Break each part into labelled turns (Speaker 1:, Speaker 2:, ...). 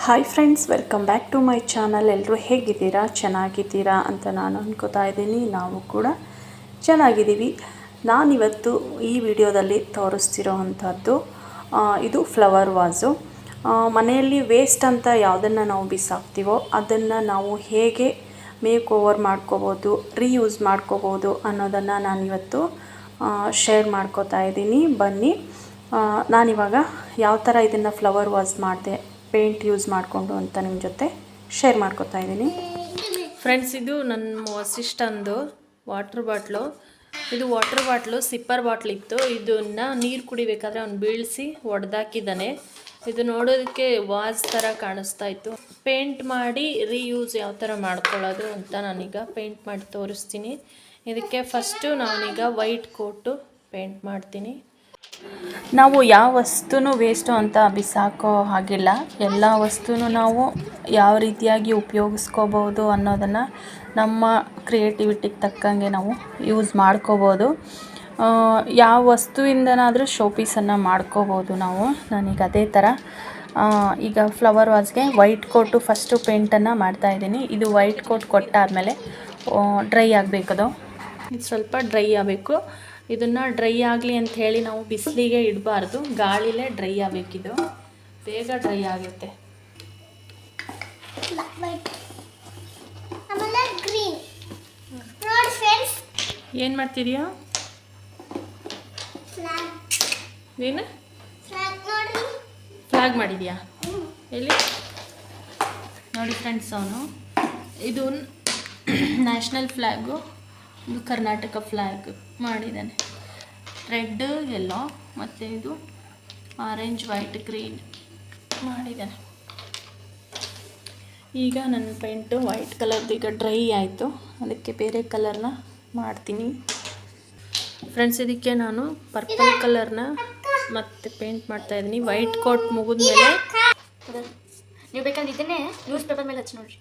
Speaker 1: Hi friends, welcome back to my channel. ಎಲ್ಲರೂ ಹೇಗಿದ್ದೀರಾ? ಚೆನ್ನಾಗಿದ್ದೀರಾ ಅಂತ ನಾನು ಅನ್ಕೋತಾ ಇದ್ದೀನಿ. ನಾವು ಕೂಡ ಚೆನ್ನಾಗಿದ್ದೀವಿ. ನಾನಿವತ್ತು ಈ ವಿಡಿಯೋದಲ್ಲಿ ತೋರಿಸ್ತಿರೋ ಅಂಥದ್ದು ಇದು ಫ್ಲವರ್ ವಾಸು. ಮನೆಯಲ್ಲಿ ವೇಸ್ಟ್ ಅಂತ ಯಾವುದನ್ನು ನಾವು ಬಿಸಾಕ್ತೀವೋ ಅದನ್ನು ನಾವು ಹೇಗೆ ಮೇಕ್ ಓವರ್ ಮಾಡ್ಕೋಬೋದು, ರೀಯೂಸ್ ಮಾಡ್ಕೋಬೋದು ಅನ್ನೋದನ್ನು ನಾನಿವತ್ತು ಶೇರ್ ಮಾಡ್ಕೋತಾ ಇದ್ದೀನಿ. ಬನ್ನಿ, ನಾನಿವಾಗ ಯಾವ ಥರ ಇದನ್ನು ಫ್ಲವರ್ ವಾಸ್ ಮಾಡಿದೆ ಪೇಂಟ್ ಯೂಸ್ ಮಾಡಿಕೊಂಡು ಅಂತ ನಿಮ್ಮ ಜೊತೆ ಶೇರ್ ಮಾಡ್ಕೋತಾ ಇದ್ದೀನಿ. ಫ್ರೆಂಡ್ಸ್, ಇದು ನನ್ನ ವಸಿಷ್ಠಂದು ವಾಟ್ರ್ ಬಾಟ್ಲು. ಇದು ವಾಟ್ರ್ ಬಾಟ್ಲು ಸಿಪ್ಪರ್ ಬಾಟ್ಲ್ ಇತ್ತು. ಇದನ್ನು ನೀರು ಕುಡಿಬೇಕಾದ್ರೆ ಅವ್ನು ಬೀಳಿಸಿ ಒಡೆದಾಕಿದ್ದಾನೆ. ಇದು ನೋಡೋದಕ್ಕೆ ವಾಸ್ ಥರ ಕಾಣಿಸ್ತಾ ಇತ್ತು. ಪೇಂಟ್ ಮಾಡಿ ರೀಯೂಸ್ ಯಾವ ಥರ ಮಾಡ್ಕೊಳ್ಳೋದು ಅಂತ ನಾನೀಗ ಪೇಂಟ್ ಮಾಡಿ ತೋರಿಸ್ತೀನಿ. ಇದಕ್ಕೆ ಫಸ್ಟು ನಾನೀಗ ವೈಟ್ ಕೋಟು ಪೇಂಟ್ ಮಾಡ್ತೀನಿ. ನಾವು ಯಾವ ವಸ್ತುನೂ ವೇಸ್ಟು ಅಂತ ಬಿಸಾಕೋ ಹಾಗಿಲ್ಲ. ಎಲ್ಲ ವಸ್ತುನೂ ನಾವು ಯಾವ ರೀತಿಯಾಗಿ ಉಪಯೋಗಿಸ್ಕೋಬೋದು ಅನ್ನೋದನ್ನು ನಮ್ಮ ಕ್ರಿಯೇಟಿವಿಟಿಗೆ ತಕ್ಕಂಗೆ ನಾವು ಯೂಸ್ ಮಾಡ್ಕೋಬೋದು. ಯಾವ ವಸ್ತುವಿಂದನಾದರೂ ಶೋಪೀಸನ್ನು ಮಾಡ್ಕೋಬೋದು ನಾವು. ನಾನೀಗ ಅದೇ ಥರ ಈಗ ಫ್ಲವರ್ ವಾಸ್ಗೆ ವೈಟ್ ಕೋಟು ಫಸ್ಟು ಪೇಂಟನ್ನು ಮಾಡ್ತಾಯಿದ್ದೀನಿ. ಇದು ವೈಟ್ ಕೋಟ್ ಕೊಟ್ಟಾದಮೇಲೆ ಡ್ರೈ ಆಗಬೇಕದು. ಇದು ಸ್ವಲ್ಪ ಡ್ರೈ ಆಗಬೇಕು. ಇದನ್ನು ಡ್ರೈ ಆಗಲಿ ಅಂತ ಹೇಳಿ ನಾವು ಬಿಸಿಲಿಗೆ ಇಡಬಾರ್ದು, ಗಾಳಿಲೇ ಡ್ರೈ ಆಗಬೇಕಿದು. ಬೇಗ ಡ್ರೈ ಆಗುತ್ತೆ. ಏನು ಮಾಡ್ತಿದೀಯಾ? ಏನು ಫ್ಲಾಗ್ ಮಾಡಿದ್ಯಾ? ಎಲ್ಲಿ ನೋಡಿ ಫ್ರೆಂಡ್ಸ್, ಅವನು ಇದು ನ್ಯಾಷನಲ್ ಫ್ಲ್ಯಾಗು, ಇದು ಕರ್ನಾಟಕ ಫ್ಲ್ಯಾಗ್ ಮಾಡಿದ್ದಾನೆ. ರೆಡ್ ಯೆಲ್ಲೋ ಮತ್ತು ಇದು ಆರೆಂಜ್ ವೈಟ್ ಗ್ರೀನ್ ಮಾಡಿದ್ದಾನೆ. ಈಗ ನನ್ನ ಪೇಂಟು ವೈಟ್ ಕಲರ್ದು ಈಗ ಡ್ರೈ ಆಯಿತು. ಅದಕ್ಕೆ ಬೇರೆ ಕಲರ್ನ ಮಾಡ್ತೀನಿ. ಫ್ರೆಂಡ್ಸ್, ಇದಕ್ಕೆ ನಾನು ಪರ್ಪಲ್ ಕಲರ್ನ ಮತ್ತೆ ಪೇಂಟ್ ಮಾಡ್ತಾಯಿದ್ದೀನಿ. ವೈಟ್ ಕೋಟ್ ಮುಗಿದ್ಮೇಲೆ
Speaker 2: ನೀವು ಬೇಕಂದ್ರೆ ಇದನ್ನೇ ನ್ಯೂಸ್ ಪೇಪರ್ ಮೇಲೆ ಹಚ್ಚಿ ನೋಡ್ರಿ.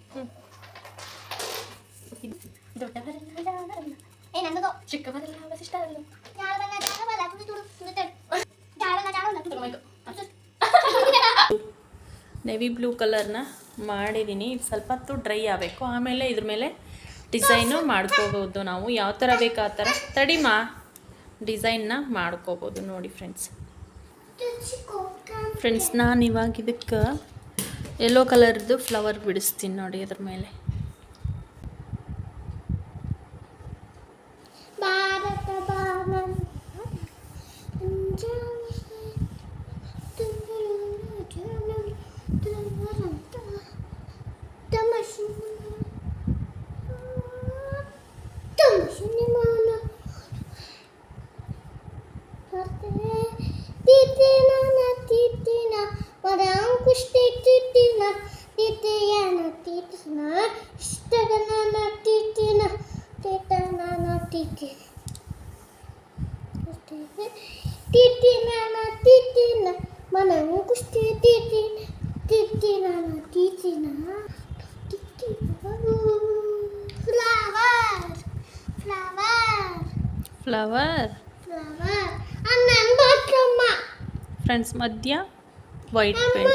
Speaker 1: ನೆವಿ ಬ್ಲೂ ಕಲರ್ನ ಮಾಡಿದ್ದೀನಿ. ಸ್ವಲ್ಪ ಹೊತ್ತು ಡ್ರೈ ಆಗಬೇಕು. ಆಮೇಲೆ ಇದ್ರ ಮೇಲೆ ಡಿಸೈನು ಮಾಡ್ಕೋಬೋದು. ನಾವು ಯಾವ ಥರ ಬೇಕು ಆ ಥರ ತಡಿಮಾ ಡಿಸೈನ್ನ ಮಾಡ್ಕೋಬೋದು. ನೋಡಿ ಫ್ರೆಂಡ್ಸ್, ನಾನು ಇವಾಗ ಇದಕ್ಕೆ ಯೆಲ್ಲೋ ಕಲರ್ದು ಫ್ಲವರ್ ಬಿಡಿಸ್ತೀನಿ. ನೋಡಿ ಅದ್ರ ಮೇಲೆ ಫ್ಲವರ್ ಫ್ರೆಂಡ್ಸ್, ಮಧ್ಯ ವೈಟ್ ಪೇಂಟ್.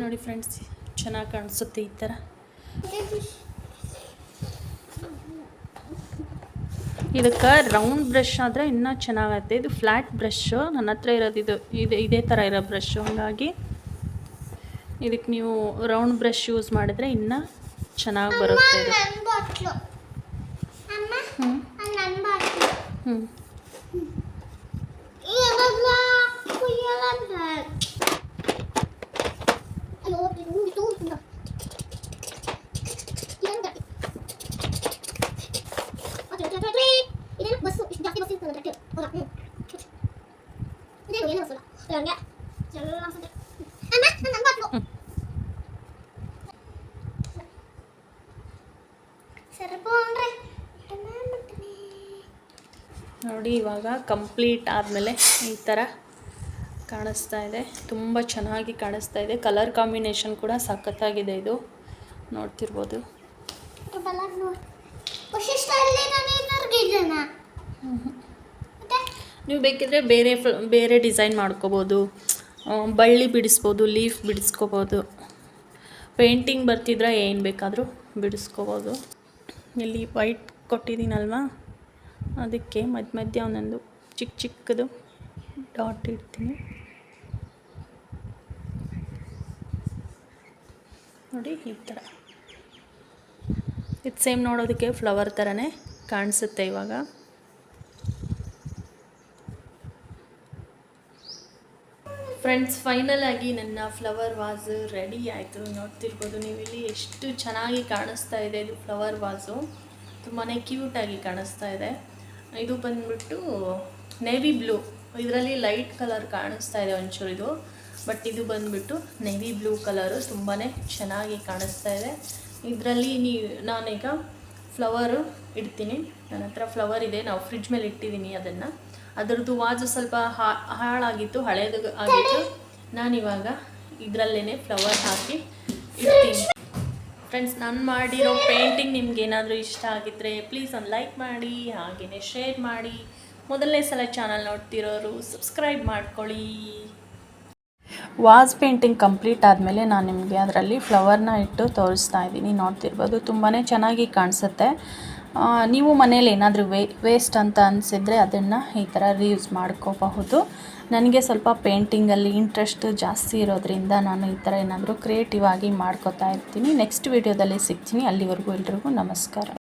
Speaker 1: ನೋಡಿ ಫ್ರೆಂಡ್ಸ್, ಚೆನ್ನಾಗಿ ಕಾಣಿಸುತ್ತೆ ಈ ಥರ. ಇದಕ್ಕೆ ರೌಂಡ್ ಬ್ರಷ್ ಆದರೆ ಇನ್ನೂ ಚೆನ್ನಾಗತ್ತೆ. ಇದು ಫ್ಲ್ಯಾಟ್ ಬ್ರಷ್ಷು ನನ್ನ ಹತ್ರ ಇರೋದು. ಇದೇ ಥರ ಇರೋ ಬ್ರಷ್ಷು. ಹಾಗಾಗಿ ಇದಕ್ಕೆ ನೀವು ರೌಂಡ್ ಬ್ರಷ್ ಯೂಸ್ ಮಾಡಿದ್ರೆ ಇನ್ನೂ ಚೆನ್ನಾಗಿ ಬರುತ್ತೆ ಇದು. ನೋಡಿ, ಇವಾಗ ಕಂಪ್ಲೀಟ್ ಆದಮೇಲೆ ಈ ಥರ ಕಾಣಿಸ್ತಾ ಇದೆ. ತುಂಬ ಚೆನ್ನಾಗಿ ಕಾಣಿಸ್ತಾ ಇದೆ. ಕಲರ್ ಕಾಂಬಿನೇಷನ್ ಕೂಡ ಸಖತ್ತಾಗಿದೆ. ಇದು ನೋಡ್ತಿರ್ಬೋದು. ನೀವು ಬೇಕಿದ್ರೆ ಬೇರೆ ಡಿಸೈನ್ ಮಾಡ್ಕೋಬೋದು, ಬಳ್ಳಿ ಬಿಡಿಸ್ಬೋದು, ಲೀಫ್ ಬಿಡಿಸ್ಕೋಬೋದು, ಪೇಂಟಿಂಗ್ ಬರ್ತಿದ್ರೆ ಏನು ಬೇಕಾದರೂ ಬಿಡಿಸ್ಕೋಬೋದು. ಇಲ್ಲಿ ವೈಟ್ ಕೊಟ್ಟಿದ್ದೀನಲ್ವಾ, ಅದಕ್ಕೆ ಮಧ್ಯ ಒಂದೊಂದು ಚಿಕ್ಕದು ಡಾಟ್ ಇಡ್ತೀನಿ ನೋಡಿ. ಈ ಥರ ಇದು ಸೇಮ್ ನೋಡೋದಕ್ಕೆ ಫ್ಲವರ್ ಥರನೇ ಕಾಣಿಸುತ್ತೆ. ಇವಾಗ ಫ್ರೆಂಡ್ಸ್, ಫೈನಲ್ ಆಗಿ ನನ್ನ ಫ್ಲವರ್ ವಾಸು ರೆಡಿ ಆಯಿತು. ನೋಡ್ತಿರ್ಬೋದು ನೀವು ಇಲ್ಲಿ ಎಷ್ಟು ಚೆನ್ನಾಗಿ ಕಾಣಿಸ್ತಾ ಇದೆ. ಇದು ಫ್ಲವರ್ ವಾಸು ತುಂಬಾ ಕ್ಯೂಟಾಗಿ ಕಾಣಿಸ್ತಾ ಇದೆ. ಇದು ಬಂದ್ಬಿಟ್ಟು ನೇವಿ ಬ್ಲೂ, ಇದರಲ್ಲಿ ಲೈಟ್ ಕಲರ್ ಕಾಣಿಸ್ತಾ ಇದೆ ಒಂಚೂರು ಇದು, ಬಟ್ ಇದು ಬಂದ್ಬಿಟ್ಟು ನೇವಿ ಬ್ಲೂ ಕಲರು ತುಂಬಾ ಚೆನ್ನಾಗಿ ಕಾಣಿಸ್ತಾ ಇದೆ. ಇದರಲ್ಲಿ ನಾನೀಗ ಫ್ಲವರು ಇಡ್ತೀನಿ. ನನ್ನ ಹತ್ರ ಫ್ಲವರ್ ಇದೆ, ನಾವು ಫ್ರಿಡ್ಜ್ ಮೇಲೆ ಇಟ್ಟಿದ್ದೀನಿ ಅದನ್ನು. ಅದರದ್ದು ವಾಜು ಸ್ವಲ್ಪ ಹಾಳಾಗಿತ್ತು, ಹಳೇದು ಆಗಿತ್ತು. ನಾನಿವಾಗ ಇದರಲ್ಲೇ ಫ್ಲವರ್ ಹಾಕಿ ಇಡ್ತೀನಿ. ಫ್ರೆಂಡ್ಸ್, ನಾನು ಮಾಡಿರೋ ಪೇಂಟಿಂಗ್ ನಿಮ್ಗೆ ಏನಾದರೂ ಇಷ್ಟ ಆಗಿದ್ದರೆ ಪ್ಲೀಸ್ ಒಂದು ಲೈಕ್ ಮಾಡಿ, ಹಾಗೆಯೇ ಶೇರ್ ಮಾಡಿ. ಮೊದಲನೇ ಸಲ ಚಾನಲ್ ನೋಡ್ತಿರೋರು ಸಬ್ಸ್ಕ್ರೈಬ್ ಮಾಡ್ಕೊಳ್ಳಿ. ವಾಸ್ ಪೇಂಟಿಂಗ್ ಕಂಪ್ಲೀಟ್ ಆದಮೇಲೆ ನಾನು ನಿಮಗೆ ಅದರಲ್ಲಿ ಫ್ಲವರ್ನ ಇಟ್ಟು ತೋರಿಸ್ತಾ ಇದ್ದೀನಿ. ನೋಡ್ತಿರ್ಬೋದು ತುಂಬಾ ಚೆನ್ನಾಗಿ ಕಾಣಿಸುತ್ತೆ. ನೀವು ಮನೇಲಿ ಏನಾದರೂ ವೇಸ್ಟ್ ಅಂತ ಅನಿಸಿದರೆ ಅದನ್ನು ಈ ಥರ ರೀಯೂಸ್ ಮಾಡ್ಕೋಬಹುದು. ನನಗೆ ಸ್ವಲ್ಪ ಪೇಂಟಿಂಗಲ್ಲಿ ಇಂಟ್ರೆಸ್ಟ್ ಜಾಸ್ತಿ ಇರೋದ್ರಿಂದ ನಾನು ಈ ಥರ ಏನಾದರೂ ಕ್ರಿಯೇಟಿವ್ ಆಗಿ ಮಾಡ್ಕೋತಾ ಇರ್ತೀನಿ. ನೆಕ್ಸ್ಟ್ ವೀಡಿಯೋದಲ್ಲಿ ಸಿಗ್ತೀನಿ. ಅಲ್ಲಿವರೆಗೂ ಎಲ್ರಿಗೂ ನಮಸ್ಕಾರ.